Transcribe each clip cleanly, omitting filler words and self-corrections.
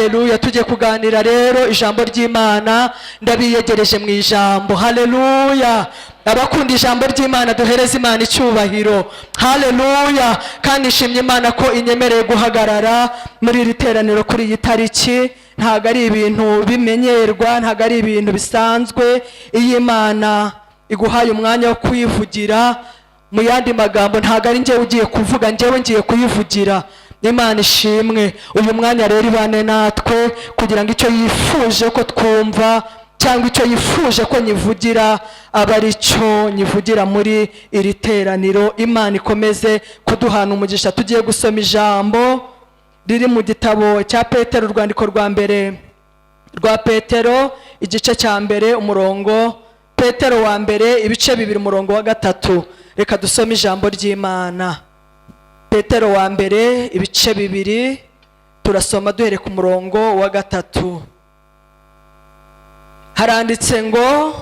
haleluya. Tujye kuganira rero ijambo ry'Imana, ndabiyegereje mu ijambo. Haleluya. Abakunda ijambo ry'Imana duhereze Imana icyubahiro. Haleluya. Kandi nshimye Imana ko inyemereye guhagarara muri iri teraniro kuri iyi tariki. Ntago ari ibintu bimenyerwa, ntago ari ibintu bisanzwe. Iyi Imana iguhaye umwanya wo kwivugira, mu yandi magambo ntago ari njyewe ugiye kuvuga, njyewe ngiye kuyivugira. Imana ishimwe. Uyu mwanya rero ibane natwe kugira ngo icyo yifuje ko twumva cyangwa icyo yifuje ko nyivugira aba ari cyo nyivugira muri iri teraniro. Imana ikomeze kuduhana umugisha. Tugiye gusoma ijambo riri mu gitabo cya Petero, urwandiko rwa mbere rwa Petero, igice cya mbere, umurongo Petero wa mbere, ibice 2, umurongo wa 3. Reka dusome ijambo ry'Imana. Petero wa mbere, ibice 2, turasoma duhere ku murongo wa 3. Haranditse ngo,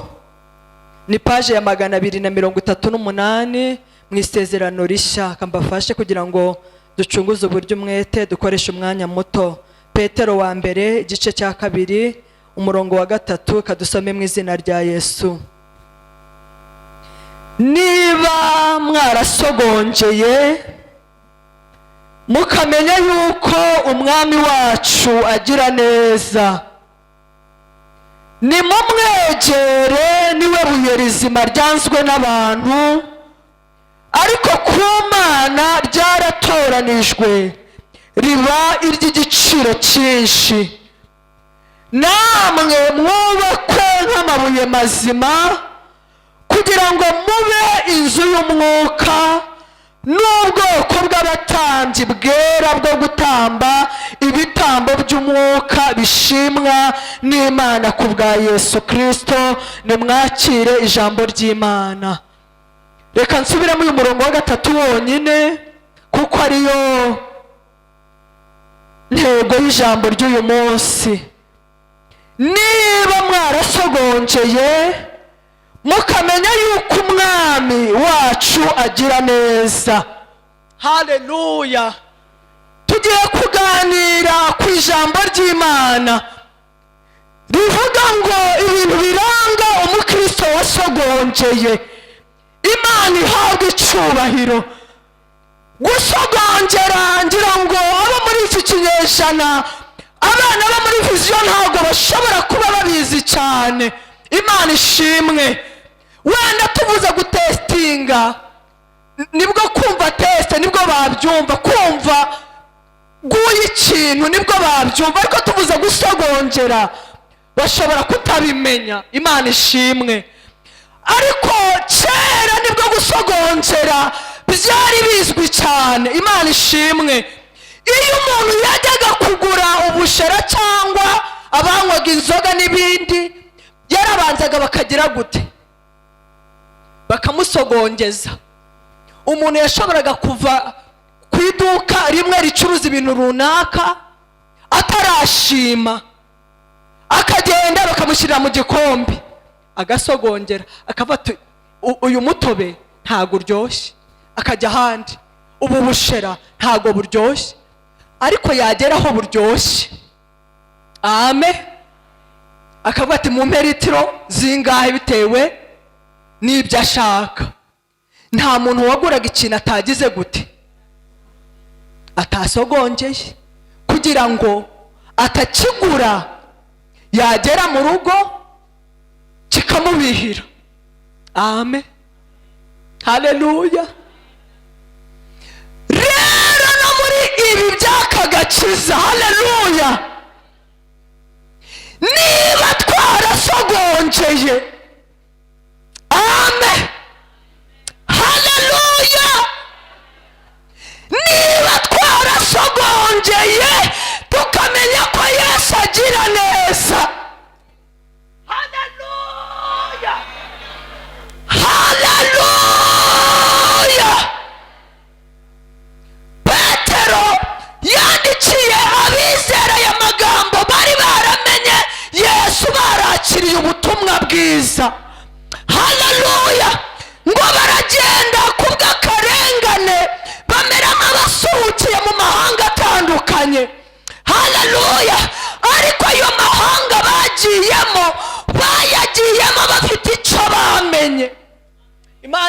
ni page ya 238 mu isezerano rishya. Kambafashe kugira ngo ducunguze uburyo umwete, dukoresha umwanya muto. Petero wa mbere, igice cya 2, umurongo wa 3, kadusome mu izina rya Yesu. Niba mwarasogongeye mukamenya yuko umwami wacu agira neza, nimumwegere, niwe buye rizima ryanzwe n'abantu, ariko ku Mana ryaratoranijwe, riba iry'igiciro cyinshi. Namwe mwubakwe nk'amabuye mazima, kugira ngo mube inzu y'umwuka n'ubwoko bw'abatambyi bwera bwo gutamba ibitambo by'umwuka bishimwa n'Imana ku bwa Yesu Kristo. Nimwakire ijambo ry'Imana. Reka nsubiremo uyu murongo wa 3 wonyine, kuko ariyo ntego y'ijambo ry'uyu munsi. Niba mwarasogongeye mukamenya yuko umwami wacu agira neza. Haleluya. Tugiye kuganira ku ijambo ry'Imana rivuga ngo ibintu biranga umukristo wasogongeye. Imana ihabwe icyubahiro. Gusogongera, ngira ngo abo muri iki kinyejana, abana bo muri viziyo ntabwo bashobora kuba babizi cyane. Imana ishimwe. Wenda tuvuze gutestinga, nibwo kumva teste nibwo babyumva, kumva guye ikintu nibwo babyumva, ariko tuvuze gusogongera bashobora kutabimenya. Imana ishimwe. Ariko kera nibwo gusogongera byari bizwi cyane. Imana ishimwe. Iyo umuntu yajyaga kugura ubushera cyangwa abanywaga inzoga n'ibindi, yarabanzaga bakagira gute? Bakamusogongeza. Umuntu yashoboraga kuva ku iduka rimwe ricuruza ibintu runaka atarashima, akagenda bakamushyirira mu gikombe, agasogongera, akafata uyu mutobe ntago uryoshye, akajya ahandi, ubu bushera ntago buryoshye, ariko yageraho buryoshye. Amen. Akavuga ati mu meritiro zingahe bitewe n'ibyo ashaka. Nta muntu waguraga ikintu atagize gute? Atasogongeye, kugira ngo atakigura yagera mu rugo kikamubihira. Amen. Haleluya. Rero no muri ibi byakagakiza, haleluya, niba twarasogongeye, amen, haleluya, niba twarasogongeye tukamenya ko Yesu agira neza, haleluya, haleluya. Petero yandikiye abizera aya magambo bari baramenye Yesu, barakiriye ubutumwa bwiza.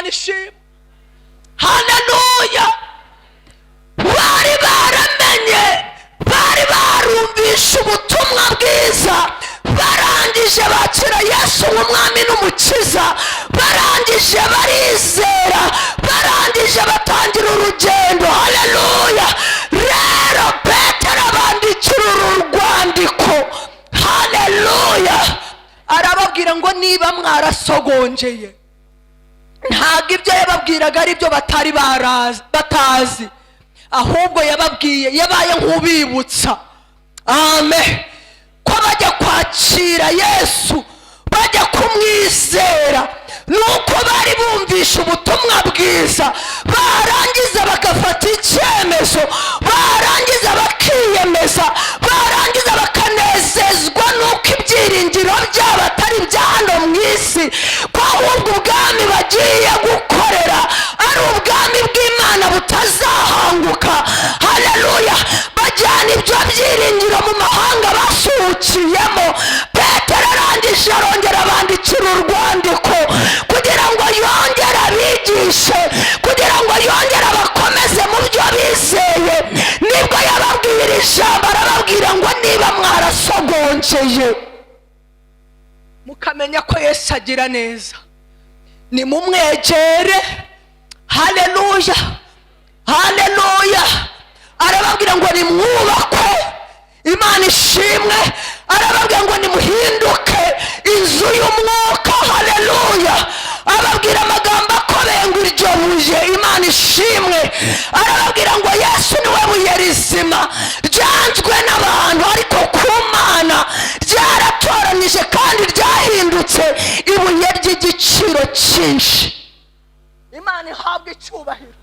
Imana ishimwe. Haleluya. Bari baramenye, bari barumvishe ubutumwa bwiza, barangije bakira Yesu nk'umwami n'umukiza, barangije barizera, barangije batangira urugendo. Haleluya. Rero Petero abandikira uru rwandiko. Haleluya. Arababwira ngo niba mwarasogongeye, ntabwo ibyo yababwiraga ari byo batari batazi, ahubwo yababwiye, yabaye nk'ubibutsa. Amen. Ko bajya kwakira Yesu, bajya kumwizera, nuko bari bumvisha ubutumwa bwiza, barangiza bagafata icyemezo, barangiza bakiyemeza, barangiza bakanezezwa nuko ibyiringiro byabo atari ibya hano mu isi, ko ahubwo ubwami bagiye gukorera ari ubwami bw'Imana butazahanguka. Haleluya. Bajyana ibyo byiringiro mu mahanga basuhukiyemo. Petero arangije arongera abandikira urwandiko kugira ngo yongere abigishe, kugira ngo yongere abakomeze mu byo bizeye. Nibwo yababwira ijambo, arababwira ngo niba mwarasogongeye mukamenya ko Yesu agira neza, nimumwegere. Haleluya. Haleluya. Arababwira ngo nimwubakwe. Imana ishimwe. Arababwira ngo nimuhinduke inzu y'umwuka. Haleluya. Ababwira amagambo akomeye ngo iryo buye. Imana ishimwe. Arababwira ngo Yesu niwe buye rizima ryanzwe n'abantu, ariko ku Mana ryaratoranije kandi ryahindutse ibuye ry'igiciro cyinshi. Imana ihabwe icyubahiro.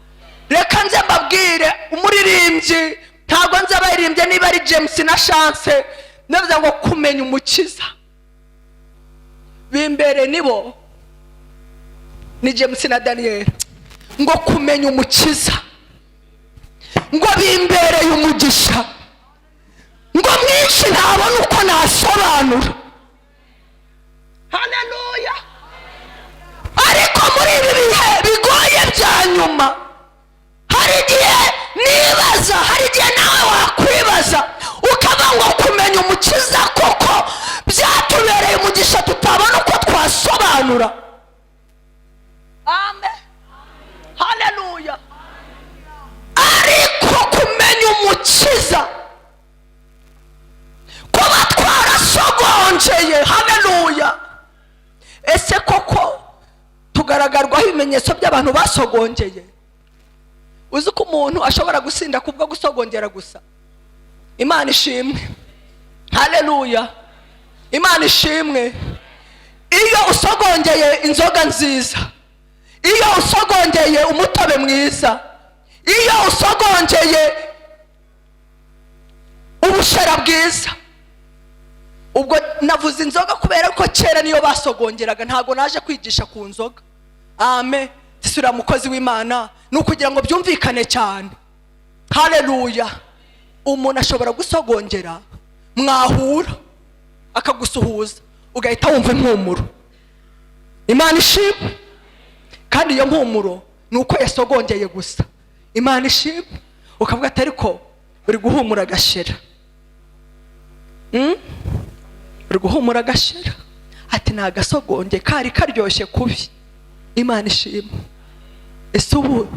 Reka nze mbabwire umuririmbyi, ntabwo nzi abaririmbye niba ari James na Chance, navuze ngo kumenya umukiza bimbere nibo ni James na Daniel, ngo kumenya umukiza ngo bimbereye umugisha, ngo mwinshi ntabona uko nasobanura. Haleluya. Ariko muri ibi bihe bigoye bya nyuma, hari igihe nibaza, hari igihe nawe wakwibaza ukaba ngo kumenya umukiza koko byatubereye umugisha tutabona uko twasobanura. Amen. Haleluya. Ariko kumenya umukiza, kuba twarasogongeye. Haleluya. Ese koko tugaragarwaho ibimenyetso by'abantu basogongeye? Uzi ko umuntu ashobora gusinda kubwo gusogongera gusa? Imana ishimwe. Haleluya. Imana ishimwe. Iyo usogongeye inzoga nziza, iyo usogongeye umutobe mwiza, iyo usogongeye ubushera bwiza, ubwo navuze inzoga kubera ko kera niyo basogongeraga, ntago naje kwigisha ku nzoga. Amen. Tisura mukozi w'Imana nukugira ngo byumvikane cyane. Haleluya. Umuntu ashobora gusogongera, mwahura akagusuhuza ugahita wumva impumuro. Imana ishimwe. Kandi iyo mpumuro nuko yasogongeye gusa. Imana ishimwe. Ukavuga ati ariko uri guhumura gashera. Uri guhumura gashera. Ati nagasogonge kari karyoshye kubi. Imana ishimwe. Ese ubu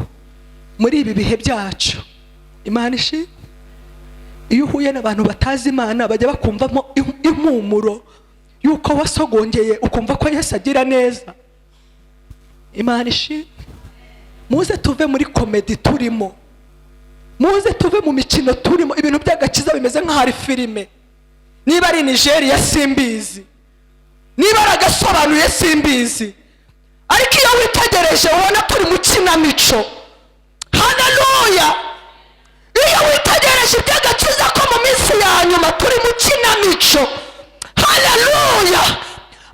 muri ibi bihe byacu, Imana ishimwe, iyo uhuye n'abantu batazi Imana bajya bakumvamo impumuro yuko wasogongeye, ukumva ko Yesu agira neza. Imana ishimwe. Muze tuve muri komedi turimo, muze tuve mu mikino turimo, ibintu by'agakiza bimeze nk'ahari filime. Niba ari Nigeria simbizi, niba ari agasobanuye simbizi, ariko iyo witegereje ubona turi mu kinamico. Haleluya. Iyo witegereje iby'agakiza ko mu minsi ya nyuma turi mu kinamico. Haleluya.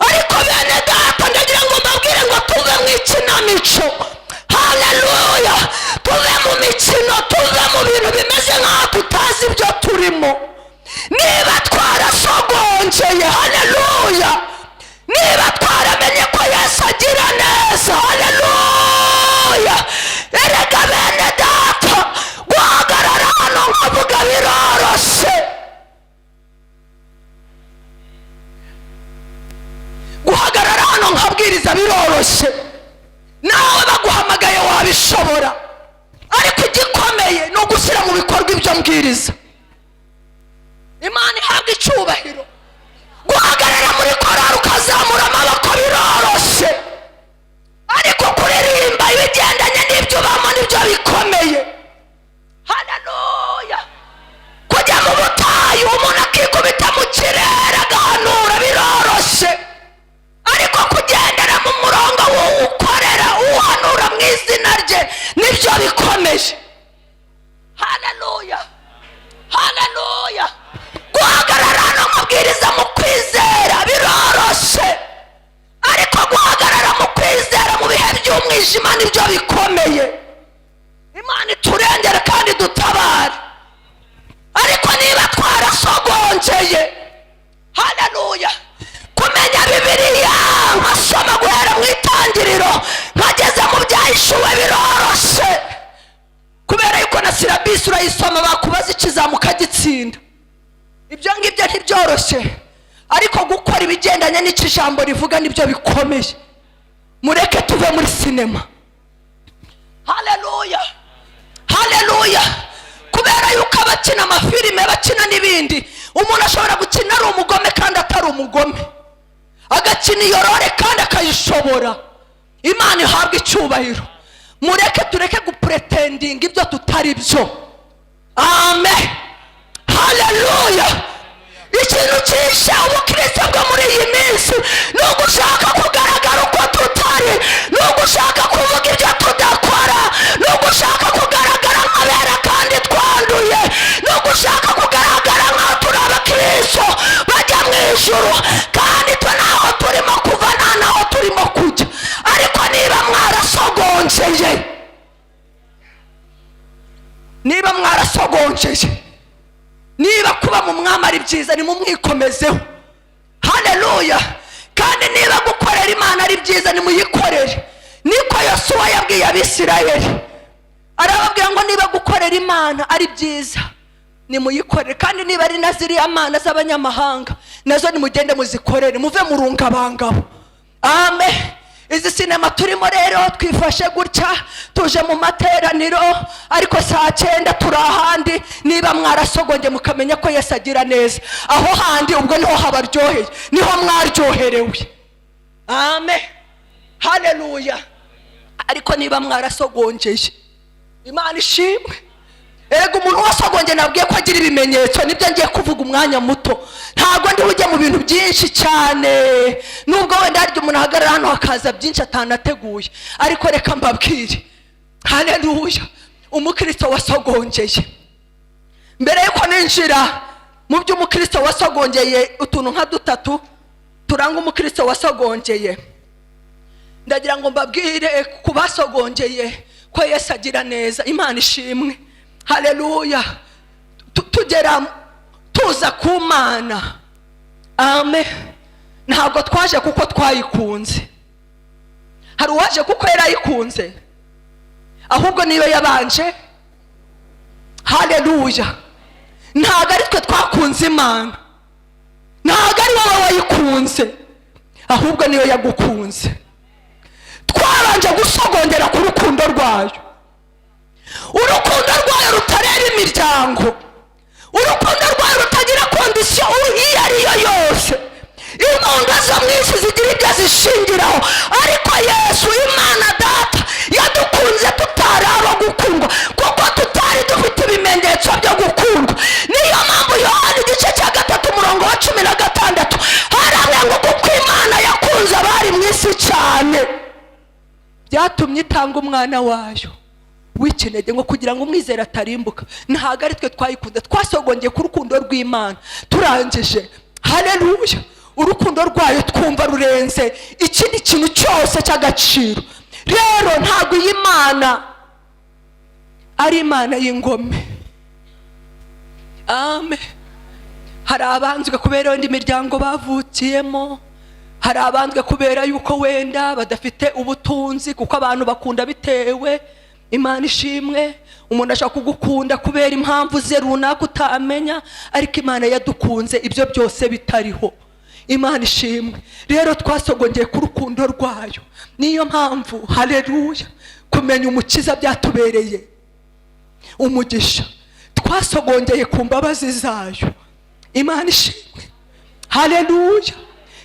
Ariko bene data ndagira ngo mbabwire ngo tuve mu kinamico. Haleluya. Tuve mu mikino, tuve mu bintu bimeze nk'aho tutazi ibyo turimo. Niba twarasogongeye, haleluya, niba twaramenye ko Yesu agira neza, haleluya, biroroshe nawe baguhamagaye wabishobora ariko igikomeye ni ugushyira mu bikorwa ibyo mbwiriza. Imana ihabwa icyubahiro. Guhagarara muri korari ukazamura amaboko biroroshe ariko kuririmba ibigendanye n'ibyo ubamo nibyo bikomeye. Haleluya. Kujya mu butayu umuntu akikubita mu kirere agahanura biroroshe ariko kugendera mu murongo ukorera uhanura mu izina rye nibyo bikomeje. Haleluya. Haleluya. Guhagarara no mabwiriza mu kwizera biroroshe ariko guhagarara mu kwizera mu bihe by'umwijima nibyo bikomeye. Imana iturengere kandi dutabare. Ariko niba twarasogongeye, haleluya, kumenya Bibiliya nkasoma guhera mu itangiriro nkageze mu byahishuwe biroroshe kubera yuko na silabisi urayisoma bakubaza ikizamuka gitsinda. Ibyo ngibyo ntibyoroshe ariko gukora ibigendanye n'ikijambo rivuga nibyo bikomeye. Mureke tuve muri sinema. Haleluya. Haleluya. Kubera yuko abakina amafilime bakina n'ibindi umuntu ashobora gukina ari umugome kandi atari umugome, agakina iyorore kandi akayishobora. Imana ihabwa icyubahiro. Mureke tureke gupretendinga ibyo tutari byo. Amen. Haleluya. Ikintu cyishe ubukristo bwo muri iyi minsi ni ugushaka kugaragara uko tutari, ni ugushaka kuvuga ibyo tudakora, ni ugushaka kugaragara nk'abera kandi twanduye, ni ugushaka kugaragara nk'aho turi abakristo bajya mu ijuru kandi twe ntaho turimo kuva nta naho turimo kujya. Ariko niba mwarasogongeye, niba mwarasogongeye, niba kuba mu mwami ari byiza nimumwikomezeho. Haleluya. Kandi niba gukorera Imana ari byiza nimuyikorere. Niko Yosuwa yabwiye Abisirayeli, arababwira ngo niba gukorera Imana ari byiza nimuyikorere, kandi niba ari naziriya mana z'abanyamahanga nazo nimugende muzikorere, muve mu rungabangabo. Amen. Izi sinema turimo rero twifashe gutya tuje mu materaniro ariko saa 9 turi ahandi. Niba mwarasogonge mukamenya ko Yesu agira neza, aho handi ubwo niho habaryoheye, niho mwaryoherewe. Amen. Haleluya. Ariko niba mwarasogongeye, Imana ishimwe. Ego umuntu wasogongeye nabwiye ko agira ibimenyetso, nibyo ngiye kuvuga umwanya muto, ntago ndi ujye mu bintu byinshi cyane, nubwo wenda ari umuntu ahagarara hano hakaza byinshi atanateguye, ariko reka mbabwire. Haleluya. Umukristo wasogongeye, mbere yuko ninjira mu by'umukristo wasogongeye, utuntu nka dutatu turanga umukristo wasogongeye, ndagira ngo mbabwire kubasogongeye ko Yesu agira neza. Imana ishimwe. Haleluya. Tugera tuza ku Mana. Amen. Ntabwo twaje kuko twayikunze, hari uwaje kuko yarayikunze, ahubwo niwe yabanje. Haleluya. Ntabwo ari twe twakunze Imana, ntabwo ari wowe wayikunze, ahubwo niwe yagukunze. Twabanje gusogongera ku rukundo rwayo. Urukundo rwayo rutareba imiryango, urukundo rwayo rutagira kondisiyo iyo ari yo yose. Impunga zo mu isi zigira ibyo zishingiraho, ariko Yesu Imana Data yadukunze tutari abo gukundwa kuko tutari dufite ibimenyetso byo gukundwa. Niyo mpamvu Yohana igice cya 3:16 haramwe ngo kuko Imana yakunze abari mu isi cyane byatumye itanga umwana wayo w'ikinege ngo kugira ngo umwizera atarimbuka. Ntabwo ari twe twayikunze, twasogongeye ku rukundo rw'Imana. Turangije. Haleluya. Urukundo rwayo twumva rurenze ikindi kintu cyose cy'agaciro. Rero ntabwo iyi Imana ari Imana y'ingome. Amen. Hari abanzwe kubera wenda imiryango bavukiyemo, hari abanzwe kubera yuko wenda badafite ubutunzi kuko abantu bakunda bitewe. Imana ishimwe. Umuntu ashaka kugukunda kubera impamvu ze runaka utamenya, ariko Imana yadukunze ibyo byose bitariho. Imana ishimwe. Rero twasogongeye ku rukundo rwayo. Niyo mpamvu haleluya kumenya umukiza byatubereye umugisha. Twasogongeye ku mbabazi zayo. Imana ishimwe. Haleluya.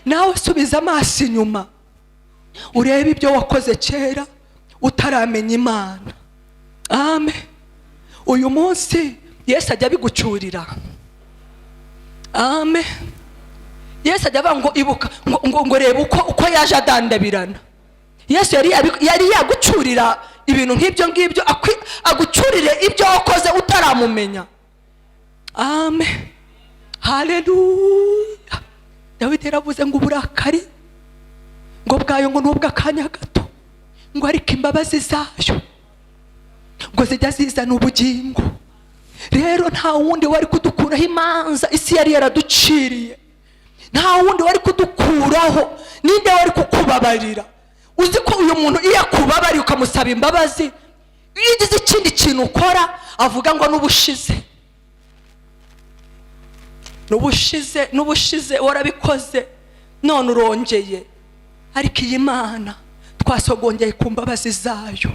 Nawe subiza amaso inyuma urebe ibyo wakoze kera utaramenya Imana. Amen. Uyu munsi Yesu ajya bigucurira. Amen. Yesu ajya ngo ibuka ngo reba uko yaje adandabirana. Yesu yari yagucurira ibintu nk'ibyo ngibyo, agucurire ibyo wakoze utaramumenya. Amen. Haleluya. Dawidi yaravuze ngo uburakari ngo bwayo ngo nubwo akanya gato, ngo ariko imbabazi zayo ngo zijya zizana ubugingo. Rero nta wundi wari kudukuraho imanza isi yari yaraduciriye. Nta wundi wari kudukuraho. Ninde wari kukubabarira? Uzi ko uyu muntu iyo akubabariye ukamusaba imbabazi, iyo ugize ikindi kintu ukora avuga ngo n'ubushize warabikoze none urongeye. Ariko iyi Mana twasogongeye ku mbabazi zayo.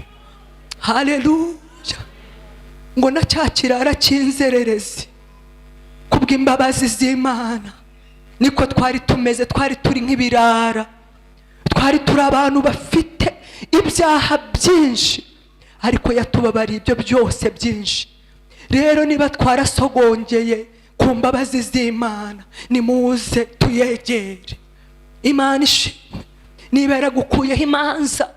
Haleluya. Ngo na cya kirara cy'inzererezi kubw'imbabazi z'Imana niko twari tumeze. Twari turi nk'ibirara, twari turi abantu bafite ibyaha byinshi, ariko yatubabariye ibyo byose byinshi. Rero niba twarasogongeye ku mbabazi z'Imana, nimuze tuyegere. Imana ishimwe. Niba yaragukuyeho imanza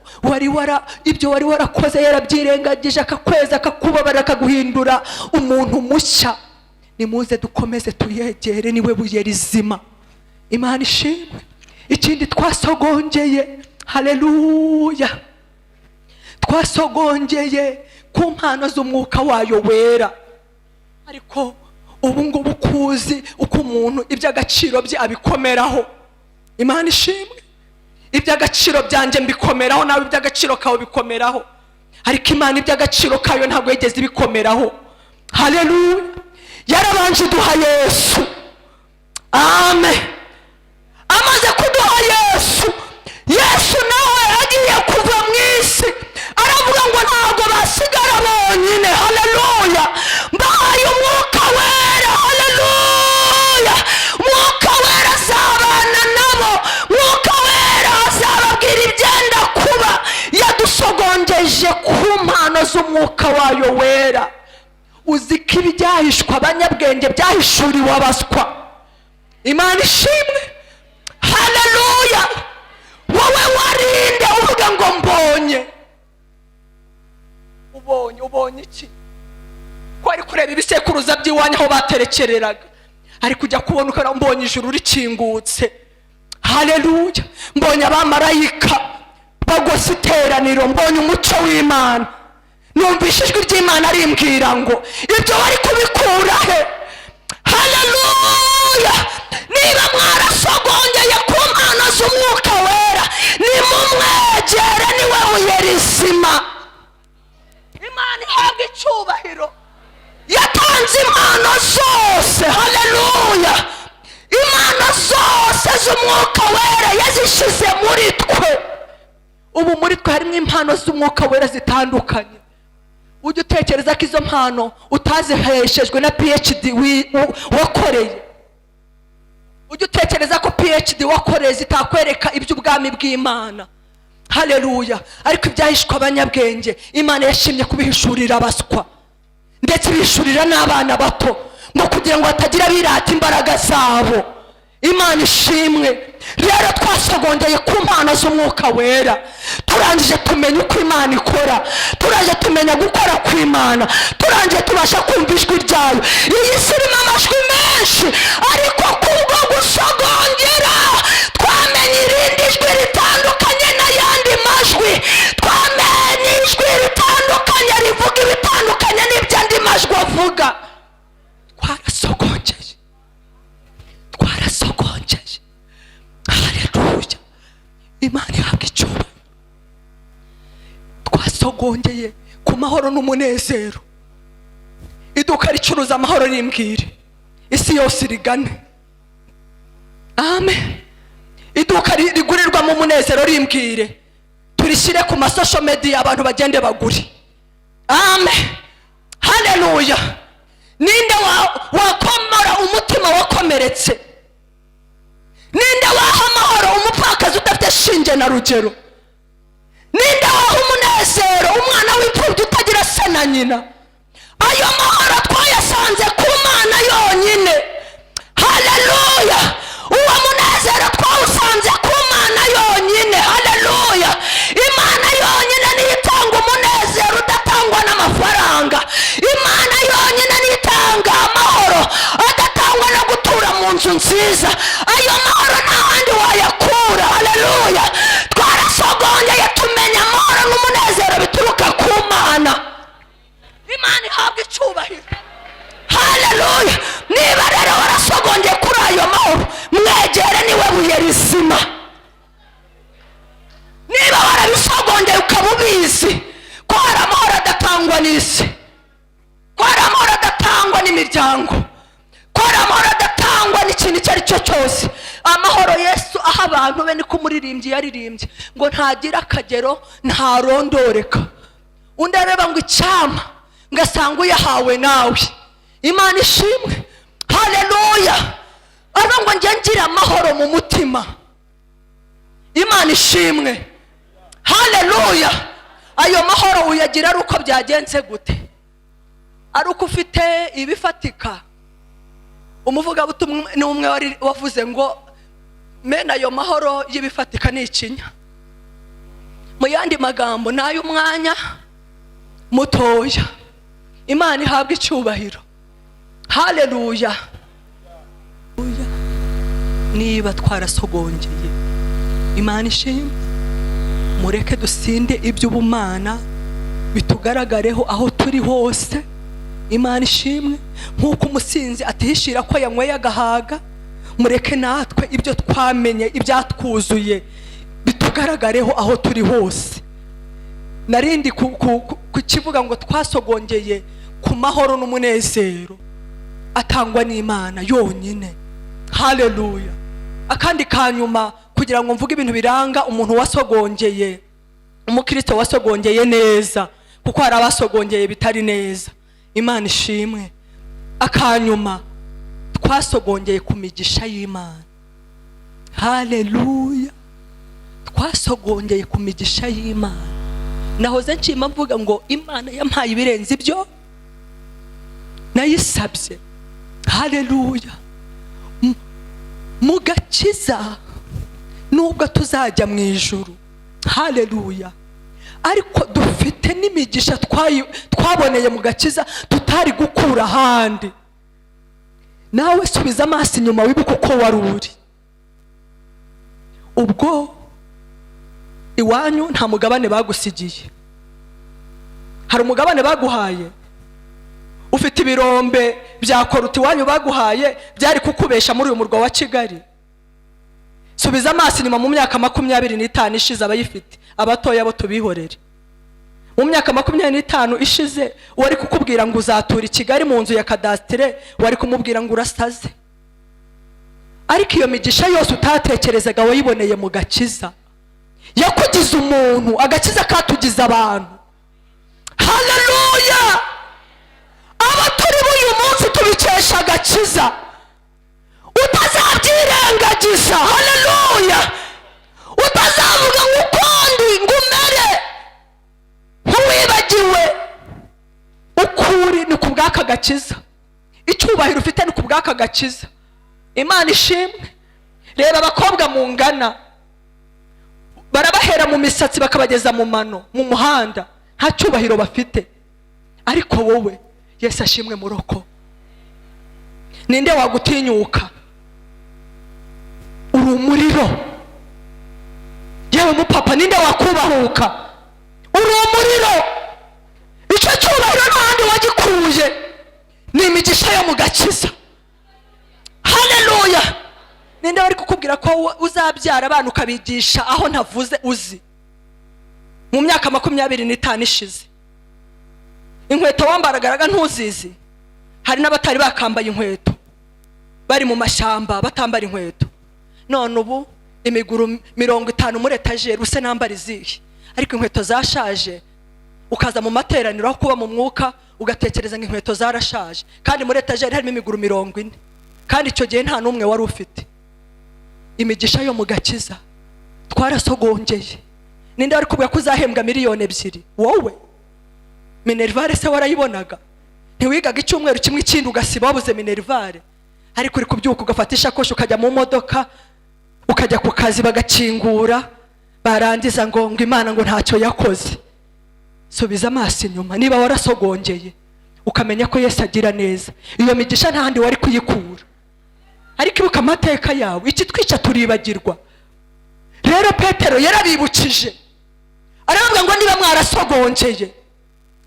ibyo wari warakoze yarabyirengagije, akakweza akakubabarira akaguhindura umuntu mushya, nimuze dukomeze tuyegere. Niwe buye rizima. Imana ishimwe. Ikindi twasogongeye, haleluya, twasogongeye ku mpano z'umwuka wayo wera. Ariko ubu ngubu kuzi uko umuntu iby'agaciro bye abikomeraho. Imana ishimwe. Iby'agaciro byanjye mbikomeraho, nawe iby'agaciro kawe bikomeraho. Ariko Imana iby'agaciro kayo ntabwo yigeze bikomeraho. Haleluya. Yarabanje duha Yesu. Amen. Amaze kuduha Yesu, Yesu nawe agiye kuva mu isi aravuga ngo ntabwo basigara bonyine. Haleluya. Mbahaye umwuka wera. Haleluya. Umwuka wera azabana nabo. Umwuka wera azababwira ibyenda kuba. Yadusogongeje ku mpano z'umwuka wayo wera. Uzi ko ibyahishwa abanyabwenge byahishuriwe abaswa. Imana ishimwe. Haleluya. Wowe warinde uvuga ngo ubonye iki? Ko ari kureba ibisekuruza by'iwanyu aho baterekereraga, ari kujya kubona ukara mbonye ijuru rikingutse. Haleluya. Mbonye abamarayika bagose iteraniro, mbonye umucyo w'Imana. Numvise ijwi ry'Imana rimbwira ngo ibyo wari kubikura he? Haleluya. Niba mwarasogongeye ku mpano z'umwuka wera, nimumwegere, niwe buye rizima. Imana ihabwa icyubahiro. Yatanze impano zose. Haleluya. Impano zose z'umwuka wera yazishize muri twe. Ubu muri twe harimo impano z'umwuka wera zitandukanye. Ujye utekereza ko izo mpano utaziheshejwe na PhD wakoreye. Ujye utekereza ko PhD wakoreye zitakwereka iby'ubwami bw'Imana. Haleluya. Ariko ibyahishwa abanyabwenge Imana yashimye kubihishurira abaswa, ndetse bishurira n'abana bato, ngo kugira ngo hatagira birata imbaraga zabo. Imana ishimwe. Rero twasogongeye ku mpano z'umwuka wera. Turangije tumenya uko Imana ikora, turangije tumenya gukora kw'Imana, turangije tubasha kumva ijwi ryayo. Iyi si irimo amajwi menshi, ariko kubwo gusogongera twamenye irindi jwi ritandukanye n'ayandi majwi. Twamenye ijwi ritandukanye rivuga ibitandukanye n'ibyo andi majwi avuga. Twarasogongeye. Haleluya. Imana ihabwa icyubahiro. Twasogongeye ku mahoro n'umunezero. Iduka ricuruza amahoro rimbwire isi yose irigane. amen. Iduka rigurirwa mu munezero rimbwire turishire ku masosho media abantu bagende baguri, amen, haleluya. Ninde wakomora umutima wakomeretse? Ninde waha amahoro umupfakazi udafite shinge na rugero? Ninde waha umunezero umwana w'imfubyi utagira se na nyina? Ayo mahoro twayasanze ku Mana yonyine, haleluya. Uwo munezero twawusanze ku Mana yonyine, haleluya. Imana yonyine niyo itanga umunezero udatangwa n'amafaranga. Imana yonyine niyo itanga amahoro adatangwa no gutura mu nzu nziza. Ayo mahoro nta handi wayakura, haleluya. Twarasogongeye tumenya amahoro n'umunezero bituruka ku Mana. Imana ihabwa icyubahiro, haleluya. Niba rero warasogongeye kuri ayo mahoro, mwegere niwe buye rizima. Niba warabisogongeye ukaba ubizi ko hari amahoro adatangwa n'isi, ko hari amahoro adatangwa n'imiryango, ko hari amahoro adatangwa n'ikintu icyo ari cyo cyose. Amahoro Yesu aha abantu be niko umuririmbyi yaririmbye ngo ntagira akagero ntarondoreka. Undi areba ngo icyama ngasanga uyahawe nawe. Imana ishimwe, haleluya. Aba ngo njye ngira amahoro mu mutima. Imana ishimwe, haleluya. Ayo mahoro uyagira ari uko byagenze gute? Ari uko ufite ibifatika. Umuvugabutumwa ni umwe wari wavuze ngo mena ayo mahoro y'ibifatika ni ikinya. Mu yandi magambo nayo umwanya mutoya. Imana ihabwa icyubahiro, haleluya. Niba twarasogongeye, Imana ishimwe, mureke dusinde iby'ubumana bitugaragareho aho turi hose. Imana ishimwe, nk'uko umusinzi atihishira ko yanyweye agahaga, mureke natwe ibyo twamenye ibyatwuzuye bitugaragareho aho turi hose. Narindi kukivuga ngo twasogongeye ku mahoro n'umunezero atangwa n'Imana yonyine, haleluya. Akandi kanyuma kugira ngo mvuge ibintu biranga umuntu wasogongeye, umukristo wasogongeye neza, kuko hari abasogongeye bitari neza. Imana ishimwe. Akanyuma twasogongeye ku migisha y'Imana, haleluya. Twasogongeye ku migisha y'Imana. Nahoze nshima mvuga ngo Imana yampaye ibirenze ibyo nayisabye, haleluya. Mugakiza nubwo tuzajya mu ijuru, haleluya, ariko dufite n'imigisha twaboneye mu gakiza tutari gukura ahandi. Nawe subiza amaso inyuma wibuke uko wari uri. Ubwo iwanyu nta mugabane bagusigiye, hari umugabane baguhaye. Ufite ibirombe bya koruti iwanyu baguhaye byari kukubesha muri uyu murwa wa Kigali. Subiza amaso inyuma mu myaka 25 ishize abayifite, abatoya bo tubihorere. Mu myaka 25 ishize wari kukubwira ngo uzatura i Kigali mu nzu ya kadastre, wari kumubwira ngo urasaze. Ariko iyo migisha yose utatekerezaga wayiboneye mu gakiza. Yakugize umuntu, agakiza katugize abantu, haleluya. Aba turi uyu munsi tubikesha agakiza, utazabyirengagiza, haleluya. Utazavuga ngukondi ngumere nkuwibagiwe. Ukuri ni kubwaka gakiza, icyubahiro ufite ni kubwaka gakiza. Imana ishimwe. Reba abakobwa mu ngana, barabahera mu misatsi bakabageza mu mano mu muhanda, nta cyubahiro bafite. Ariko wowe Yesu ashimwe muroko, ninde wagutinyuka? Uri umuriro. Yewe mupapa, ninde wakubahuka? Uri umuriro. Icyo cyubahiro n'ahandi wagikuye ni imigisha yo mu gakiza, haleluya. Ninde wari kukubwira ko uzabyara abantu ukabigisha aho ntavuze uzi? Mu myaka 25 ishize inkweto wambaragaraga ntuzizi. Hari n'abatari bakambaye inkweto, bari mu mashamba batambara inkweto. none ubu imiguru 50 muri etajeri use nambara izihe, ariko inkweto zashaje ukaza mu materaniro aho kuba mu mwuka ugatekereza ngo inkweto zarashaje, kandi muri etajeri harimo imiguru 40, kandi icyo gihe nta numwe wari ufite. Imigisha yo mu gakiza twarasogongeye. Ninde wari kubwa kuzahembwa miliyoni 2? Wowe minervare se warayibonaga? Ntiwigaga icyumweru kimwe ikindi ugasiba wabuze minervare, ariko uri kubyuka ugafatisha kosho ukajya mu modoka ukajya ku kazi bagakingura, barangiza ngo Imana ngo ntacyo yakoze. Subiza amaso inyuma, niba warasogongeye ukamenya ko Yesu agira neza, iyo migisha nta handi wari kuyikura. Ariko ibuka amateka yawe, iki twica turibagirwa. Rero Petero yarabibukije, aravuga ngo niba mwarasogongeye,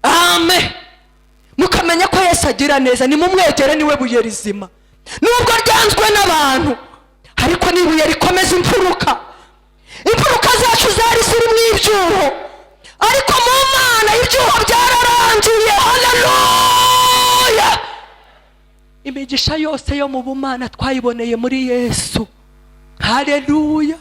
amen, mukamenya ko Yesu agira neza, nimumwegere, niwe buye rizima. Nubwo ryanzwe n'abantu, ariko nibuye rikomeza imfuruka. Imfuruka zacu zari ziri mu ibyuho, ariko mu Mana ibyuho byararangiye. Haleluya! Imigisha yose yo mu bumana twayiboneye muri Yesu. Haleluya!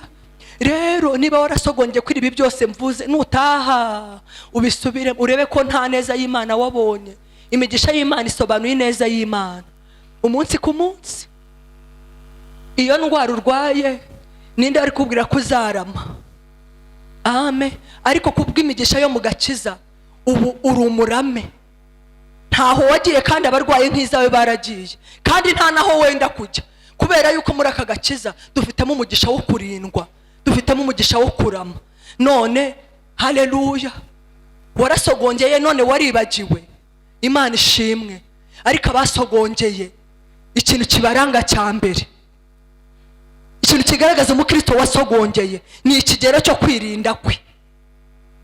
Rero niba warasogongeye kuri ibi byose mvuze, nutaha ubisubire urebe ko nta neza y'Imana wabonye. Imigisha y'Imana isobanuye neza y'Imana umunsi ku munsi. Iyo ndwara urwaye, ninde ari kubwira kuzarama? Amen. Ariko kubw'imigisha yo mu gakiza ubu urumurame, ntaho wagiye kandi abarwaye nk'izawe baragiye, kandi nta naho wenda kujya, kubera yuko muri aka gakiza dufitemo umugisha wo kurindwa, dufitemo umugisha wo kurama. None haleluya, warasogongeye none waribagiwe, Imana ishimwe. Ariko abasogongeye, ikintu kibaranga cya mbere, ikintu kigaragaza umukristo wasogongeye, ni ikigero cyo kwirinda kwe.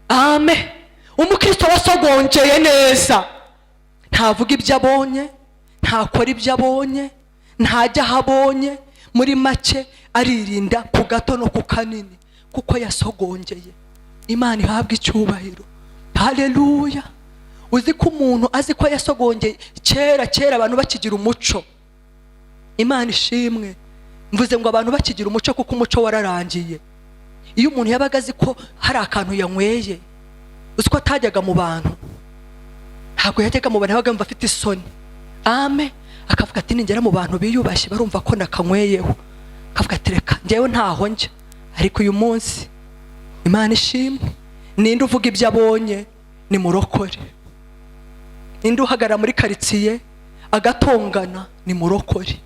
Amen. Umukristo wasogongeye neza ntavuga ibyo abonye, ntakora ibyo abonye, ntajya aho abonye, muri make aririnda ku gato no ku kanini, kuko yasogongeye. Imana ihabwa icyubahiro. Haleluya! Uzi ko umuntu azi ko yasogongeye kera abantu bakigira umuco. Imana ishimwe. Mvuze ngo abantu bakigira umuco kuko umuco wararangiye. Iyo umuntu yabaga azi ko hari akantu yanyweye, uzi ko atajyaga mu bantu, ntabwo yajyaga mu bantu, yabaga yumva afite isoni. Amen. Akavuga ati ningera mu bantu biyubashye barumva ko nakanyweyeho, akavuga ati reka njyewe ntaho njya. Ariko uyu munsi Imana ishimwe, ninde uvuga ibyo abonye ni murokore. Ninde uhagara muri karitsiye agatongana ni murokore.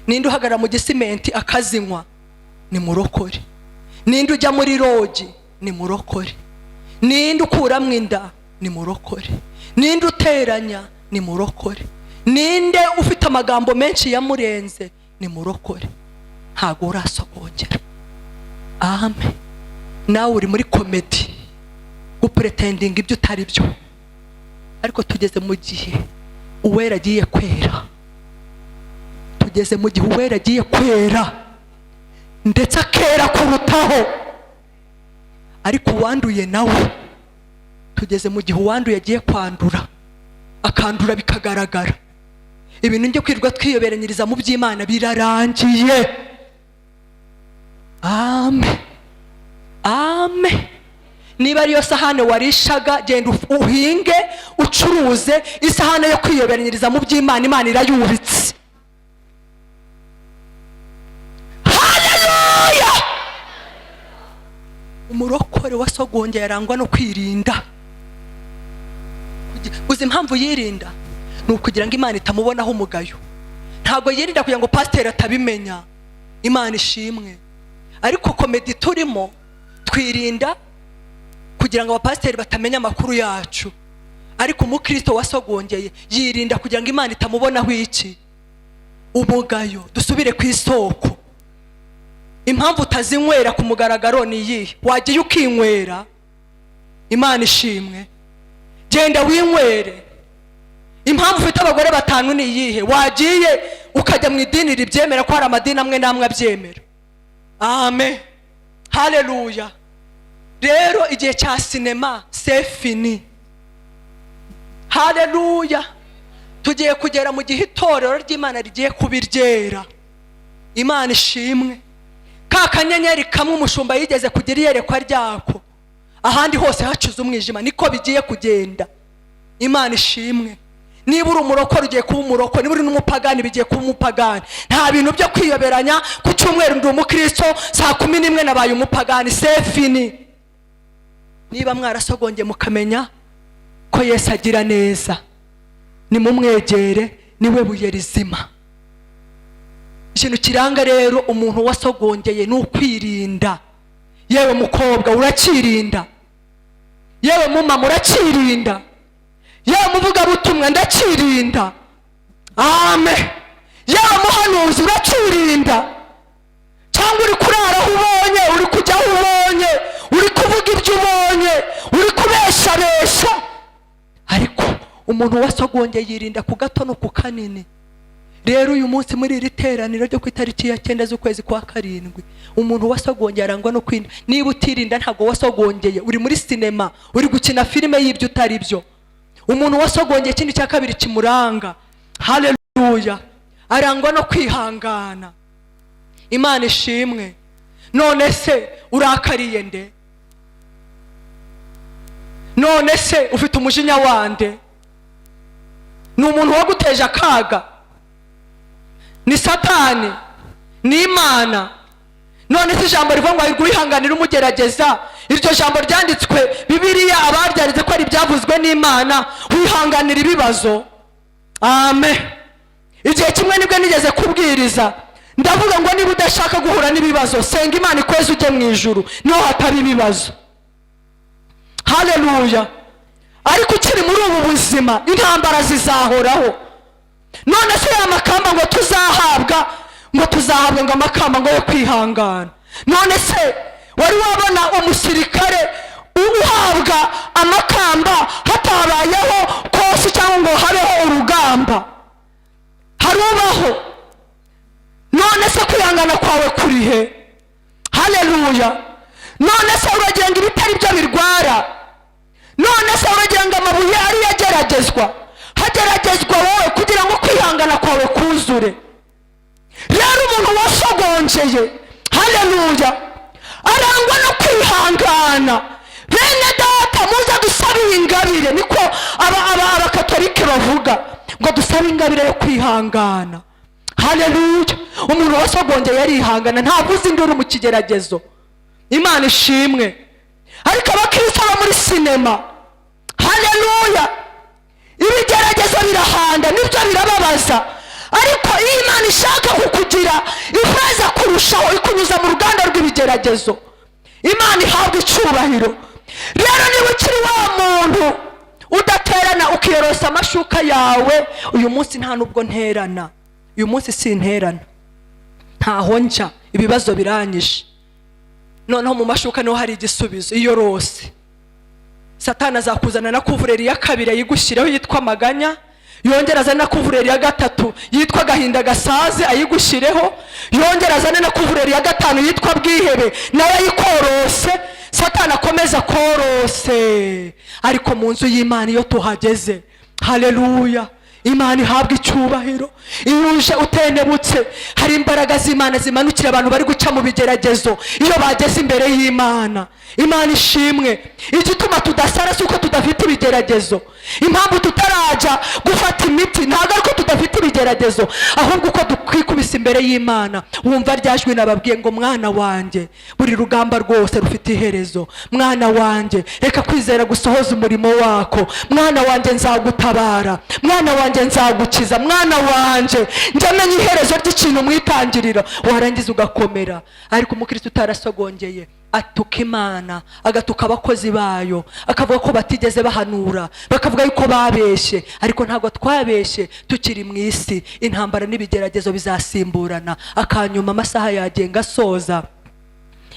Ninde uhagara mu gisimenti akazinywa ni murokore. Ninde ujya muri rogi ni murokore. Ninde ukuramwe inda ni murokore. Ninde uteranya ni murokore. Ninde ufite amagambo menshi yamurenze ni murokore. Ntago urasogongera. Amen. Nawe uri muri komedi gupretending ibyo utari byo, ariko tugeze mu gihe uwera agiye kwera. Tugeze mu gihe uwera agiye kwera, ndetse akera kurutaho. Ariko uwanduye nawe, tugeze mu gihe uwanduye agiye kwandura, akandura bikagaragara. Ibintu njye kwirwa twiyoberanyiriza mu by'Imana birarangiye. Amen. Amen. Niba ariyo sahane warishaga, genda uhinge ucuruze isahane yo kwiyoberanyiriza mu by'Imana. Imana irayubitse. Haleluya! Umurokore wasogongeye arangwa no kwirinda. Uzi impamvu yirinda? Ni ukugira ngo Imana itamubonaho umugayo. Ntabwo yirinda kugira ngo pasiteri atabimenya. Imana ishimwe. Ariko komedi turimo twirinda kugira ngo abapasiteri batamenya amakuru yacu. Ariko umukristo wasogongeye yirinda kugira ngo Imana itamubonaho iki? Umugayo. Dusubire ku isoko. Impamvu utazinywera ku mugaragaro ni iyi: wagiye ukinywera. Imana ishimwe. Genda winywere. Impamvu ufite abagore 5 ni iyihe? Wagiye ukajya mu idini ribyemera ko hari amadini amwe namwe abyemera. Amen. Haleluya. Rero igihe cya sinema c'est fini. Haleluya. Tugiye kugera mu gihe itorero ry'Imana rigiye kubiryera. Imana ishimwe. ka kanyenyeri kamwe umushumba yigeze kugira iyerekwa ryako, ahandi hose hacuze umwijima. Niko bigiye kugenda. Imana ishimwe. Niba uri umurokore ugiye kuba umurokore, niba uri n'umupagani bigiye kuba umupagani. Nta bintu byo kwiyoberanya ku cyumweru ndi umukristo, saa 11 nabaye umupagani. Sefini. Niba mwarasogongeye mukamenya ko Yesu agira neza, nimumwegere, niwe buye rizima. Ikintu kiranga rero umuntu wasogongeye ni ukwirinda. Yewe mukobwa urakirinda, yewe mumama urakirinda, yewe muvuga butumwa ndakirinda. Amen. Yewe muhanuzi urakirinda. Cyangwa uri kurara aho ubonye, uri kujya aho ubonye, uri kuvuga ibyo ubonye, uri kubeshabesha. Ariko umuntu wasogongeye yirinda ku gato no ku kanini. Rero uyu munsi muri iri teraniro ryo ku itariki ya 9 z'ukwezi kwa 7, umuntu wasogongeye arangwa no kwinda. Niba utirinda ntago wasogongeye, uri muri sinema, uri gukina filime y'ibyo utari byo. Umuntu wasogongeye ikindi cya kabiri kimuranga, haleluya, arangwa no kwihangana. Imana ishimwe. None se urakariye nde? None se ufite umujinya wande? Ni umuntu waguteje akaga? Ni Satani? Ni Imana? None se ijambo rivuga ngo ayiguhihanganira umugerageza, iryo jambo ryanditswe Bibiliya abaryanditse ko ari byavuzwe n'Imana, wihanganira ibibazo. Amen. Igihe kimwe nibwo nigeze kubwiriza, ndavuga ngo niba udashaka guhura n'ibibazo, senga Imana ikweze ujye mu ijuru, niho hatari ibibazo. Haleluya. Ariko ukiri muri ubu buzima intambara zizahoraho. None se ya makamba ngo tuzahabwa ngo amakamba ngo yo kwihangana. None se wari wabona umusirikare uhabwa amakamba hatabayeho kosi cyangwa ngo habeho urugamba? Harubaho. None se kwihangana kwawe kurihe? Haleluya. None se uragira ngo ibitari byo birwara? None se uragira ngo amabuye ari yageragezwa? Hageragezwa wowe kugira ngo kwihangana kwawe kuzure. Rero umuntu wasogongeye, haleluya, arangwa no kwihangana. Bene data muza dusaba ingabire, niko abakatolike bavuga ngo dusaba ingabire yo kwihangana. Haleluya. Umuntu wasogongeye yarihangana, ntavuze induru mu kigeragezo. Imana ishimwe. Ariko abakristo bo muri sinema, haleluya, ibigeragezo birahanda, nibyo birababaza. Ariko Imana ishaka kukugira ifeza kurushaho, ikunyuza mu ruganda rw'ibigeragezo. Imana ihabwa icyubahiro. Rero niba ukiri wa muntu udaterana ukiyerosa amashuka yawe, uyu munsi nta nubwo nterana, uyu munsi sinterana, ntaho njya, ibibazo biranyishe. Noneho mu mashuka niho hari igisubizo. Iyo rose Satani azakuzana na kuvureri ya 2 yigushireho yitwa amaganya, yongera azana na kuvureri ya 3 yitwa gahinda gasaze ayigushireho, yongera azana na kuvureri ya 5 yitwa bwihebe nayo ayikorose. Satani akomeza korose. Ariko mu nzu y'Imana iyo tuhageze, haleluya, Imana ihabwa icyubahiro. Iyo uje utenebutse, hari imbaraga z'Imana zimanukira abantu bari guca mu bigeragezo iyo bageze imbere y'Imana. Imana ishimwe. Igituma tudasara suko tudafite ibigeragezo. Impamvu tutaraja gufata imiti ntago ariko tudafite ibigeragezo, ahubwo uko dukwikubisa imbere y'Imana. Wumva ryajwe nababwiye ngo mwana wanjye, buri rugamba rwose rufite iherezo. Mwana wanjye, reka kwizera gusohoza umurimo wako. Mwana wanjye nzagutabara, mwana wanjye nzagukiza, mwana wanjye njyamenye iherezo ry'ikintu mwitangirira, warangiza ugakomera. Ariko umukristo utarasogongeye atuka Imana, agatuka abakozi bayo, akavuga ko batigeze bahanura, bakavuga yuko babeshe. Ariko ntago twabeshe, tukiri mu isi, intambara n'ibigeragezo bizasimburana, akanyuma amasaha yagenga asoza.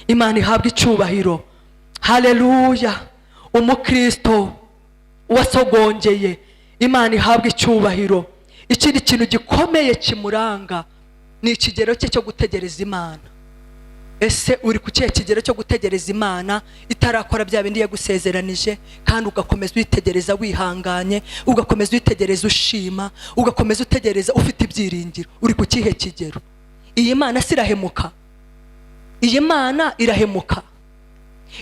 Imana ihabwa icyubahiro. Haleluya. Umukristo wasogongeye, Imana ihabwa icyubahiro. Ikindi kintu gikomeye kimuranga ni ikigero cye cyo gutegereza Imana. Ese uri ku kihe kigero cyo gutegereza Imana itarakora bya bindi yagusezeranije, kandi ugakomeza uyitegereza wihanganye, ugakomeza uyitegereza ushima, ugakomeza utegereza ufite ibyiringiro? Uri ku kihe kigero? Iyi Imana sirahemuka. iyi Mana irahemuka,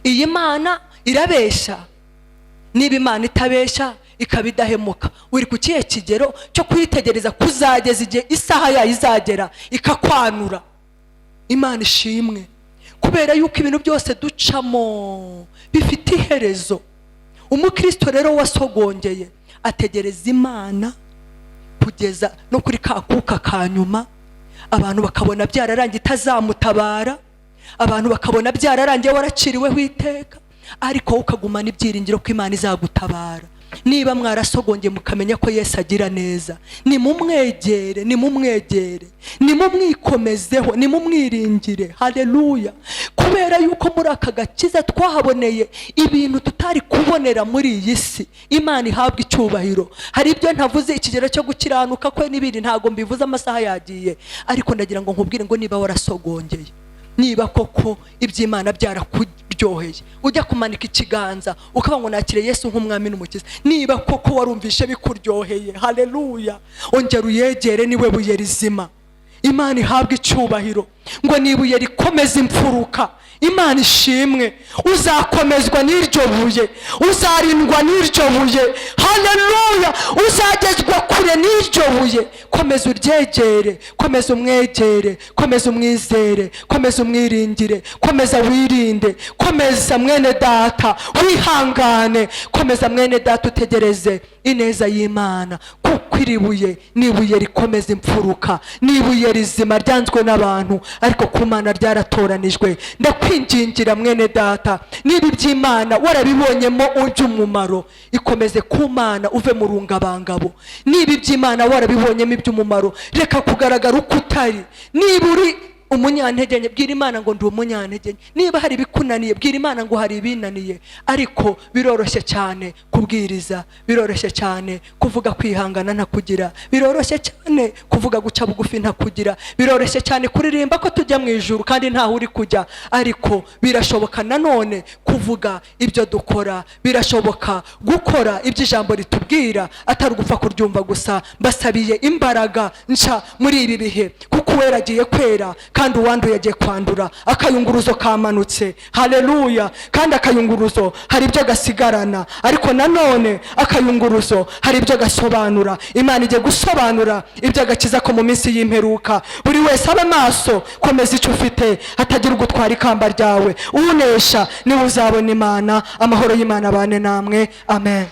iyi Mana irabesha. Niba Imana itabesha ikaba idahemuka, uri ku kihe kigero cyo kwitegereza kuzageza igihe isaha yayo izagera ikakwanura? Imana ishimwe, kubera yuko ibintu byose ducamo bifite iherezo. Umukristo rero wasogongeye ategereza Imana kugeza no kuri kakuka kanyuma. Abantu bakabona byararangiye itazamutabara, abantu bakabona byararangiye waraciriweho iteka, ariko ukagumana ibyiringiro ko Imana izagutabara. Niba mwarasogongeye mukamenya ko Yesu agira neza, nimumwegere, nimumwegere, nimumwikomezeho, nimumwiringire. Haleluya! Kubera yuko muri aka gakiza twahaboneye ibintu tutari kubonera muri iyi si. Imana ihabwa icyubahiro. Hari ibyo ntavuze ikigero cyo gukiranuka kwe n'ibindi ntago mbivuze, amasaha yagiye, ariko ndagira ngo nkubwire ngo niba warasogongeye, niba koko iby'Imana byarakujyoheye, ujya kumanika ikiganza ukaba ngo nakire Yesu nk'umwami n'umukiza, niba koko warumvishe bikuryoheye, haleluya, ongera uyegere, niwe buye rizima. Imana ihabwa icyubahiro. Ngo nibuye rikomeza imfuruka. Imana ishimwe, uzakomezwa n'iryo buye, uzarindwa n'iryo buye. Haleluya! Uzagezwa kure n'iryo buye. Komeza uryegere, komeza umwegere, komeza umwizere, komeza umwiringire, komeza wirinde, komeza mwene data wihangane, komeza mwene data utegereze ineza y'Imana, kuko iri buye ni ibuye rikomeza imfuruka, ni ibuye rizima ryanzwe n'abantu, ariko ku Mana ryaratoranijwe. Ndakwingingira mwene data, niba iby'Imana warabibonyemo ujye umumaro, ikomeze ku Mana, uve mu rungabangabo. Niba iby'Imana warabibonyemo iby'umumaro, reka kugaragara uko utari. Niba uri umunyantege nke, bwira Imana ngo ndi umunyantege nke. Niba hari bikunaniye, bwira Imana ngo hari ibinaniye. Ariko biroroshye cyane kubwiriza, biroroshye cyane kuvuga kwihangana ntakugira, biroroshye cyane kuvuga guca bugufi ntakugira, biroroshye cyane kuririmba ko tujya mu ijuru kandi ntaho uri kujya. Ariko birashoboka nanone kuvuga ibyo dukora, birashoboka gukora ibyo ijambo ritubwira, atari gupfa kuryumva gusa. Mbasabiye imbaraga nca muri ibi bihe, kuko Uwera agiye kwera kandi uwanduye agiye kwandura. Akayunguruzo kamanutse, haleluya, kandi akayunguruzo hari ibyo gasigarana, ariko nanone akayunguruzo hari ibyo gasobanura. Imana igiye gusobanura ibyo agakiza ko mu minsi y'imperuka. Buri wese abe maso, komeza icyo ufite, hatagira ugutwara ikamba ryawe. Unesha niwe uzabona Imana. Amahoro y'Imana abane namwe, amen.